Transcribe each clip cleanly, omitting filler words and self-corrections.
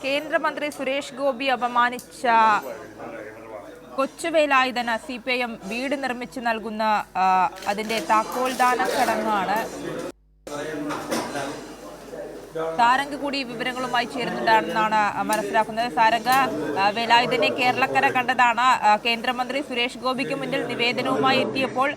കേന്ദ്രമന്ത്രി സുരേഷ് ഗോപി അപമാനിച്ച കൊച്ചുവേലായുധന് CPIM വീട് നിർമ്മിച്ചു നൽകുന്ന അതിന്റെ താക്കോൽദാന ചടങ്ങാണ്. സാരംഗ് കൂടി വിവരങ്ങളുമായി ചേരുന്നുണ്ടെന്നാണ് മനസ്സിലാക്കുന്നത്. സാരംഗ്, വേലായുധനെ കേരളക്കര കണ്ടതാണ്. കേന്ദ്രമന്ത്രി സുരേഷ് ഗോപിക്ക് മുന്നിൽ നിവേദനവുമായി എത്തിയപ്പോൾ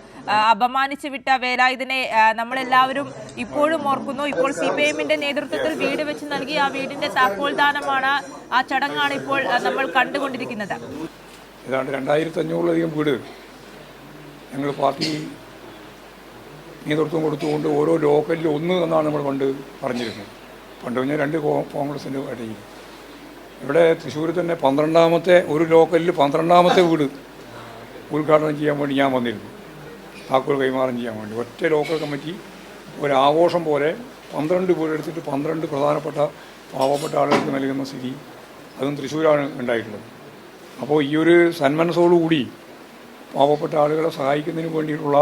അപമാനിച്ചു വിട്ട വേലായുധനെ നമ്മളെല്ലാവരും ഇപ്പോഴും ഓർക്കുന്നു. ഇപ്പോൾ CPIMന്റെ നേതൃത്വത്തിൽ വീട് വെച്ച് നൽകി ആ വീടിന്റെ താക്കോൽദാനമാണ്, ആ ചടങ്ങാണ് ഇപ്പോൾ നമ്മൾ കണ്ടുകൊണ്ടിരിക്കുന്നത്. ഏതാണ്ട് 2500-ലധികം വീട് ഞങ്ങൾ പാർട്ടി നേതൃത്വം കൊടുത്തുകൊണ്ട് ഓരോ ലോക്കലിൽ ഒന്ന് എന്നാണ് നമ്മൾ പറഞ്ഞിരുന്നത്. പണ്ട് കഴിഞ്ഞാൽ 2 കോൺഗ്രസിൻ്റെ ഇടയിൽ ഇവിടെ തൃശ്ശൂർ തന്നെ 12ാമത്തെ ഒരു ലോക്കലിൽ 12ാമത്തെ വീട് ഉദ്ഘാടനം ചെയ്യാൻ വേണ്ടി ഞാൻ വന്നിരുന്നു. താക്കോൽ കൈമാറം ചെയ്യാൻ വേണ്ടി ഒറ്റ ലോക്കൽ കമ്മിറ്റി ഒരു ആഘോഷം പോലെ 12 വീട് എടുത്തിട്ട് 12 പ്രധാനപ്പെട്ട പാവപ്പെട്ട ആളുകൾക്ക് നൽകുന്ന സ്ഥിതി അതും തൃശ്ശൂരാണ് ഉണ്ടായിട്ടുള്ളത്. അപ്പോൾ ഈ ഒരു സന്മനസ്സോടുകൂടി പാവപ്പെട്ട ആളുകളെ സഹായിക്കുന്നതിന് വേണ്ടിയിട്ടുള്ള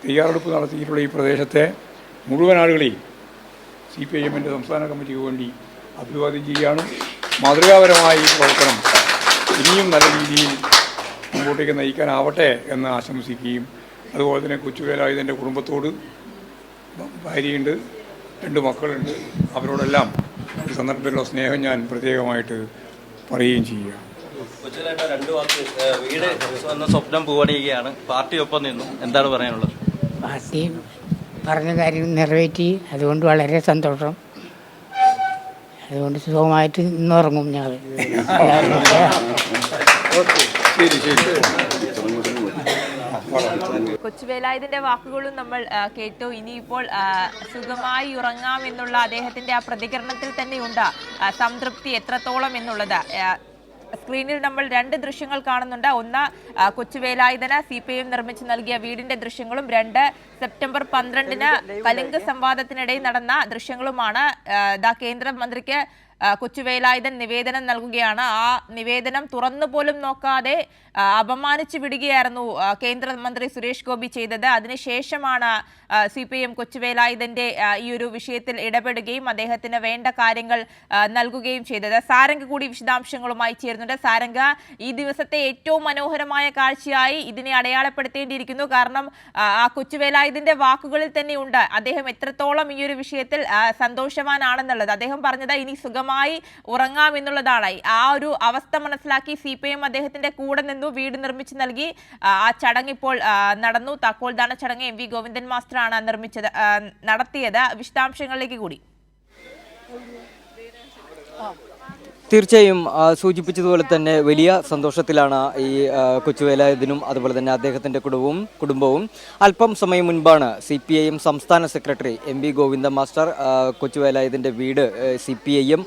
തയ്യാറെടുപ്പ് നടത്തിയിട്ടുള്ള ഈ പ്രദേശത്തെ മുഴുവൻ ആളുകളെയും CPIMന്റെ സംസ്ഥാന കമ്മിറ്റിക്ക് വേണ്ടി അഭിവാദ്യം ചെയ്യുകയാണ്. മാതൃകാപരമായ ഈ പ്രവർത്തനം ഇനിയും നല്ല രീതിയിൽ മുമ്പോട്ടേക്ക് നയിക്കാനാവട്ടെ എന്ന് ആശംസിക്കുകയും അതുപോലെ തന്നെ കൊച്ചുവേലായുധൻ്റെ കുടുംബത്തോട് ഭാര്യയുണ്ട്, 2 മക്കളുണ്ട്, അവരോടെല്ലാം ഈ സന്ദർഭത്തിലുള്ള സ്നേഹം ഞാൻ പ്രത്യേകമായിട്ട് പറയുകയും ചെയ്യുകയാണ്. കൊച്ചുവേലായിട്ട് 2 വാക്ക് വീട് എന്ന സ്വപ്നം പൂവണിയുകയാണ്. പാർട്ടി ഒപ്പം നിന്നു, എന്താണ് പറയാനുള്ളത്? പാർട്ടി പറഞ്ഞ കാര്യം നിറവേറ്റി, അതുകൊണ്ട് വളരെ സന്തോഷം. അതുകൊണ്ട് സുഖമായിട്ട് ഇന്നുറങ്ങും ഞങ്ങൾ. കൊച്ചുവേലായുധന്റെ വാക്കുകളും നമ്മൾ കേട്ടു. ഇനിയിപ്പോൾ സുഖമായി ഉറങ്ങാം എന്നുള്ള അദ്ദേഹത്തിന്റെ ആ പ്രതികരണത്തിൽ തന്നെയുണ്ട് സംതൃപ്തി എത്രത്തോളം എന്നുള്ളത്. സ്ക്രീനിൽ നമ്മൾ 2 ദൃശ്യങ്ങൾ കാണുന്നുണ്ട്. ഒന്ന് കൊച്ചുവേലായുധന് CPIM നിർമ്മിച്ചു നൽകിയ വീടിന്റെ ദൃശ്യങ്ങളും 2 സെപ്റ്റംബർ 12-ന് കലിംഗ സംവാദത്തിനിടയിൽ നടന്ന ദൃശ്യങ്ങളുമാണ്. കേന്ദ്രമന്ത്രിക്ക് കൊച്ചുവേലായുധൻ നിവേദനം നൽകുകയാണ്. ആ നിവേദനം തുറന്നു പോലും നോക്കാതെ അപമാനിച്ചു വിടുകയായിരുന്നു കേന്ദ്രമന്ത്രി സുരേഷ് ഗോപി ചെയ്തത്. അതിനുശേഷമാണ് CPIM കൊച്ചുവേലായുധന്റെ ഈ ഒരു വിഷയത്തിൽ ഇടപെടുകയും അദ്ദേഹത്തിന് വേണ്ട കാര്യങ്ങൾ നൽകുകയും ചെയ്തത്. സാരംഗ് കൂടി വിശദാംശങ്ങളുമായി ചേരുന്നുണ്ട്. സാരംഗ്, ഈ ദിവസത്തെ ഏറ്റവും മനോഹരമായ കാഴ്ചയായി ഇതിനെ അടയാളപ്പെടുത്തേണ്ടിയിരിക്കുന്നു. കാരണം ആ കൊച്ചുവേലായുധന്റെ വാക്കുകളിൽ തന്നെയുണ്ട് അദ്ദേഹം എത്രത്തോളം ഈ ഒരു വിഷയത്തിൽ സന്തോഷവാനാണെന്നുള്ളത്. അദ്ദേഹം പറഞ്ഞത് ഇനി സുഖമായി ഉറങ്ങാം എന്നുള്ളതാണ്. ആ ഒരു അവസ്ഥ മനസ്സിലാക്കി CPIM അദ്ദേഹത്തിന്റെ കൂടെ നിന്നു, വീട് നിർമ്മിച്ചു നൽകി. ആ ചടങ്ങ് ഇപ്പോൾ നടന്നു. താക്കോൽദാന ചടങ്ങ് MV ഗോവിന്ദൻ മാസ്റ്ററാണ് നടത്തിയത്. വിശദാംശങ്ങളിലേക്ക് കൂടി. തീർച്ചയായും സൂചിപ്പിച്ചതുപോലെ തന്നെ വലിയ സന്തോഷത്തിലാണ് ഈ കൊച്ചുവേലായുധനും അതുപോലെ തന്നെ അദ്ദേഹത്തിൻ്റെ കുടുംബവും. അല്പം സമയം മുൻപാണ് CPIM സംസ്ഥാന സെക്രട്ടറി MV ഗോവിന്ദൻ മാസ്റ്റർ കൊച്ചുവേലായുധൻ്റെ വീട് CPIM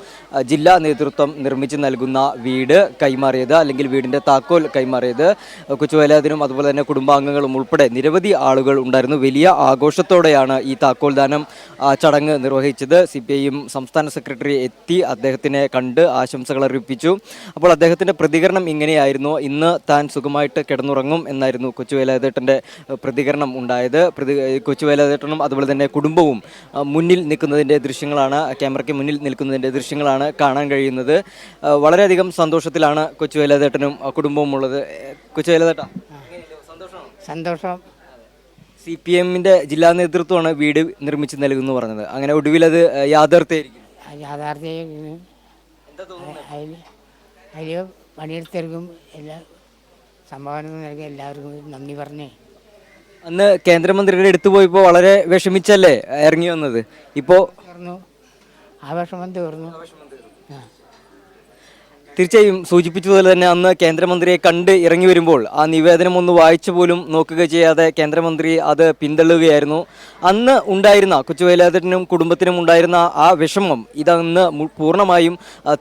ജില്ലാ നേതൃത്വം നിർമ്മിച്ചു നൽകുന്ന വീട് കൈമാറിയത്, അല്ലെങ്കിൽ വീടിൻ്റെ താക്കോൽ കൈമാറിയത്. കൊച്ചുവേലായുധനും അതുപോലെ തന്നെ കുടുംബാംഗങ്ങളും ഉൾപ്പെടെ നിരവധി ആളുകൾ ഉണ്ടായിരുന്നു. വലിയ ആഘോഷത്തോടെയാണ് ഈ താക്കോൽദാനം ചടങ്ങ് നിർവഹിച്ചത്. CPIM സംസ്ഥാന സെക്രട്ടറി എത്തി അദ്ദേഹത്തിനെ കണ്ട് ആശംസകൾ അറിയിപ്പിച്ചു. അപ്പോൾ അദ്ദേഹത്തിൻ്റെ പ്രതികരണം ഇങ്ങനെയായിരുന്നു. ഇന്ന് താൻ സുഖമായിട്ട് കിടന്നുറങ്ങും എന്നായിരുന്നു കൊച്ചുവേലായുധേട്ടൻ്റെ പ്രതികരണം ഉണ്ടായത്. കൊച്ചുവേലായുധേട്ടനും അതുപോലെ തന്നെ കുടുംബവും മുന്നിൽ നിൽക്കുന്നതിൻ്റെ ദൃശ്യങ്ങളാണ്, ക്യാമറയ്ക്ക് മുന്നിൽ നിൽക്കുന്നതിൻ്റെ ദൃശ്യങ്ങളാണ് കാണാൻ കഴിയുന്നത്. വളരെയധികം സന്തോഷത്തിലാണ് കൊച്ചുവേലായുധേട്ടനും കുടുംബവും ഉള്ളത്. കൊച്ചുവേലായുധേട്ടാ, സന്തോഷം. CPIMന്റെ ജില്ലാ നേതൃത്വമാണ് വീട് നിർമ്മിച്ച് നൽകുന്നു പറഞ്ഞത്. അങ്ങനെ ഒടുവിൽ അത് യാഥാർത്ഥ്യം അതിൽ പണിയെടുത്തിരിക്കും എല്ലാ സംഭാവന നൽകി എല്ലാവർക്കും നന്ദി പറഞ്ഞേ. അന്ന് കേന്ദ്രമന്ത്രിയുടെ അടുത്ത് പോയപ്പോൾ വളരെ വിഷമിച്ചല്ലേ ഇറങ്ങി വന്നത്? ഇപ്പോൾ ആ വിഷമം തീർന്നു. തീർച്ചയായും സൂചിപ്പിച്ചതുപോലെ തന്നെ അന്ന് കേന്ദ്രമന്ത്രിയെ കണ്ട് ഇറങ്ങി വരുമ്പോൾ ആ നിവേദനം ഒന്ന് വായിച്ചു പോലും നോക്കുക ചെയ്യാതെ കേന്ദ്രമന്ത്രി അത് പിന്തള്ളുകയായിരുന്നു. അന്ന് ഉണ്ടായിരുന്ന കൊച്ചുവേലായുധനും കുടുംബത്തിനും ഉണ്ടായിരുന്ന ആ വിഷമം ഇതന്ന് പൂർണ്ണമായും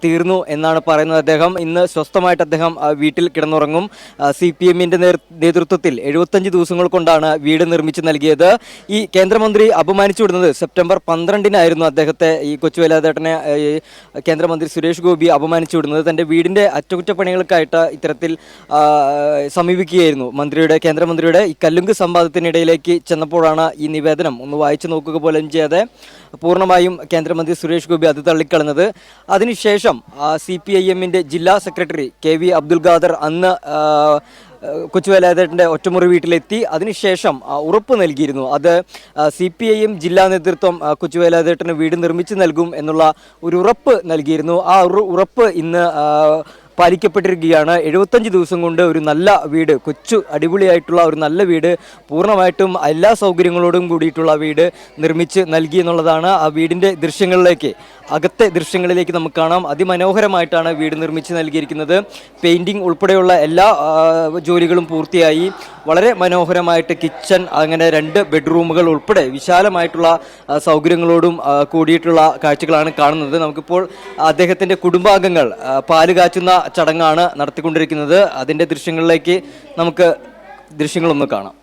തീർന്നു എന്നാണ് പറയുന്നത് അദ്ദേഹം. ഇന്ന് സ്വസ്ഥമായിട്ട് അദ്ദേഹം വീട്ടിൽ കിടന്നുറങ്ങും. CPIMന്റെ നേതൃത്വത്തിൽ 75 ദിവസങ്ങൾ കൊണ്ടാണ് വീട് നിർമ്മിച്ച് നൽകിയത്. ഈ കേന്ദ്രമന്ത്രി അപമാനിച്ചു വിടുന്നത് സെപ്റ്റംബർ 12-നായിരുന്നു അദ്ദേഹത്തെ, ഈ കൊച്ചുവേലായുധേട്ടനെ കേന്ദ്രമന്ത്രി സുരേഷ് ഗോപി അപമാനിച്ചു വിടുന്നത്. തൻ്റെ അദ്ദേഹത്തിൻ്റെ വീടിൻ്റെ അറ്റകുറ്റപ്പണികൾക്കായിട്ട് ഇത്തരത്തിൽ സമീപിക്കുകയായിരുന്നു കേന്ദ്രമന്ത്രിയുടെ ഈ കല്ലുങ്ക് സംവാദത്തിനിടയിലേക്ക് ചെന്നപ്പോഴാണ് ഈ നിവേദനം ഒന്ന് വായിച്ചു നോക്കുക പോലും ചെയ്യാതെ പൂർണ്ണമായും കേന്ദ്രമന്ത്രി സുരേഷ് ഗോപി അത് തള്ളിക്കളഞ്ഞത്. അതിനുശേഷം CPIM-ന്റെ ജില്ലാ സെക്രട്ടറി KV അബ്ദുൽ ഖാദർ അന്ന് കൊച്ചുവേലായുധേട്ടൻ്റെ ഒറ്റമുറി വീട്ടിലെത്തി. അതിനുശേഷം ഉറപ്പ് നൽകിയിരുന്നു. അത് CPIM ജില്ലാ നേതൃത്വം കൊച്ചുവേലായുധേട്ടന് വീട് നിർമ്മിച്ചു നൽകും എന്നുള്ള ഒരു ഉറപ്പ് നൽകിയിരുന്നു. ആ ഉറപ്പ് ഇന്ന് പാലിക്കപ്പെട്ടിരിക്കുകയാണ്. 75 ദിവസം കൊണ്ട് ഒരു നല്ല വീട്, കൊച്ചു അടിപൊളിയായിട്ടുള്ള ഒരു നല്ല വീട്, പൂർണ്ണമായിട്ടും എല്ലാ സൗകര്യങ്ങളോടും കൂടിയിട്ടുള്ള വീട് നിർമ്മിച്ച് നൽകി എന്നുള്ളതാണ്. ആ വീടിൻ്റെ അകത്തെ ദൃശ്യങ്ങളിലേക്ക് നമുക്ക് കാണാം. അതിമനോഹരമായിട്ടാണ് വീട് നിർമ്മിച്ച് നൽകിയിരിക്കുന്നത്. പെയിൻറ്റിങ് ഉൾപ്പെടെയുള്ള എല്ലാ ജോലികളും പൂർത്തിയായി. വളരെ മനോഹരമായിട്ട് കിച്ചൺ, അങ്ങനെ 2 ബെഡ്റൂമുകൾ ഉൾപ്പെടെ വിശാലമായിട്ടുള്ള സൗകര്യങ്ങളോടും കൂടിയിട്ടുള്ള കാഴ്ചകളാണ് കാണുന്നത്. നമുക്കിപ്പോൾ അദ്ദേഹത്തിൻ്റെ കുടുംബാംഗങ്ങൾ പാല് കാച്ചുന്ന ചടങ്ങാണ് നടത്തിക്കൊണ്ടിരിക്കുന്നത്. അതിൻ്റെ ദൃശ്യങ്ങളൊന്ന് കാണാം.